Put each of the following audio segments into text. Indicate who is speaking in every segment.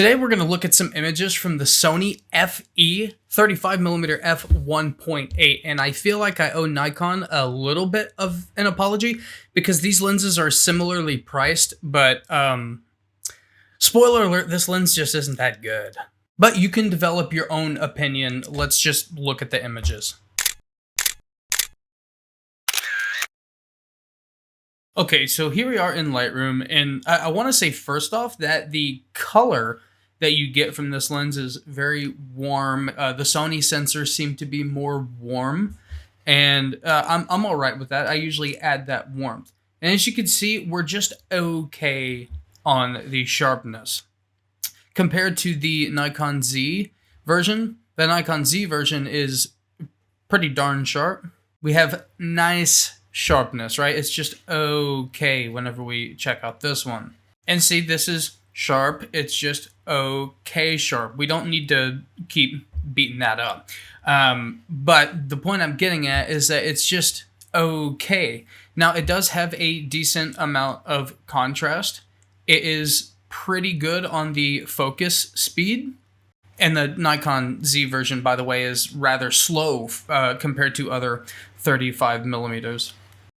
Speaker 1: Today we're going to look at some images from the Sony FE 35mm f1.8, and I feel like I owe Nikon a little bit of an apology because these lenses are similarly priced, but spoiler alert, this lens just isn't that good. But you can develop your own opinion. Let's just look at the images. Okay, so here we are in Lightroom, and I want to say first off that the color that you get from this lens is very warm. The Sony sensors seem to be more warm, and I'm all right with that. I usually add that warmth. And as you can see, we're just okay on the sharpness. Compared to the Nikon Z version, the Nikon Z version is pretty darn sharp. We have nice sharpness, right? It's just okay whenever we check out this one. And see, this is sharp. It's just okay sharp. We don't need to keep beating that up. But the point I'm getting at is that it's just okay. Now, it does have a decent amount of contrast. It is pretty good on the focus speed. And the Nikon Z version, by the way, is rather slow compared to other 35mm.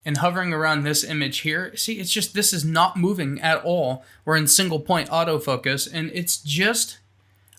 Speaker 1: And hovering around this image here, see, it's just, this is not moving at all. We're in single point autofocus, and it's just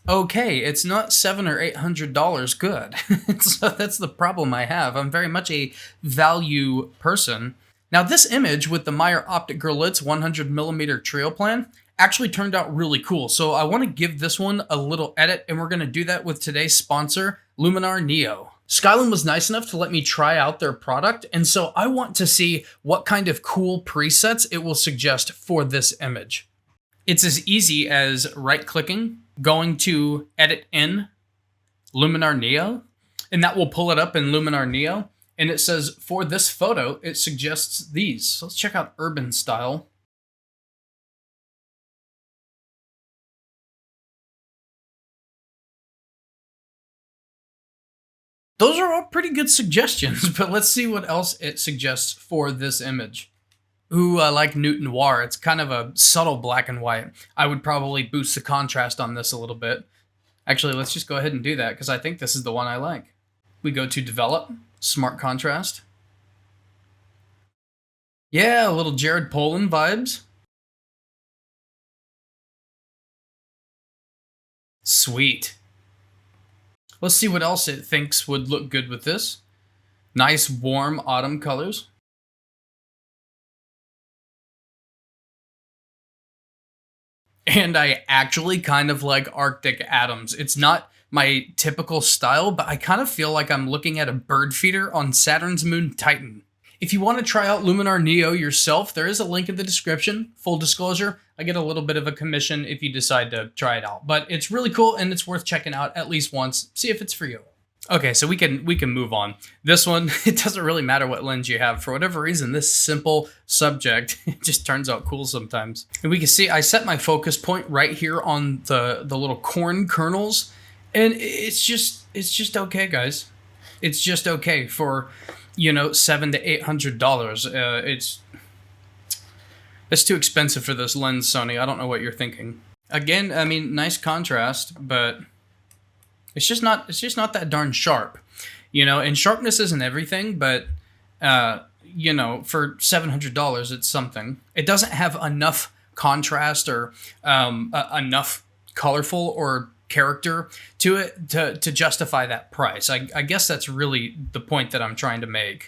Speaker 1: okay. It's not $700 or $800 good. So that's the problem I have. I'm very much a value person. Now, this image with the Meyer Optic Gurlitz 100mm trio plan actually turned out really cool. So I want to give this one a little edit, and we're going to do that with today's sponsor, Luminar Neo. Skylum was nice enough to let me try out their product, and so I want to see what kind of cool presets it will suggest for this image. It's as easy as right-clicking, going to Edit in Luminar Neo, and that will pull it up in Luminar Neo, and it says, for this photo, it suggests these. So let's check out Urban Style. Those are all pretty good suggestions, but let's see what else it suggests for this image. Ooh, I like Nude Noir. It's kind of a subtle black and white. I would probably boost the contrast on this a little bit. Actually, let's just go ahead and do that because I think this is the one I like. We go to Develop, Smart Contrast. Yeah, a little Jared Polin vibes. Sweet. Let's see what else it thinks would look good with this. Nice, warm autumn colors. And I actually kind of like Arctic Atoms. It's not my typical style, but I kind of feel like I'm looking at a bird feeder on Saturn's moon Titan. If you want to try out Luminar Neo yourself, there is a link in the description. Full disclosure, I get a little bit of a commission if you decide to try it out. But it's really cool and it's worth checking out at least once. See if it's for you. Okay, so we can move on. This one, it doesn't really matter what lens you have. For whatever reason, this simple subject, it just turns out cool sometimes. And we can see I set my focus point right here on the little corn kernels. And it's just okay, guys. It's just okay for, you know, $700 to $800. It's too expensive for this lens, Sony. I don't know what you're thinking. Again, I mean, nice contrast, but it's just not that darn sharp, you know. And sharpness isn't everything, but you know, for $700, it's something. It doesn't have enough contrast or enough colorful or character to it to justify that price. I guess that's really the point that I'm trying to make.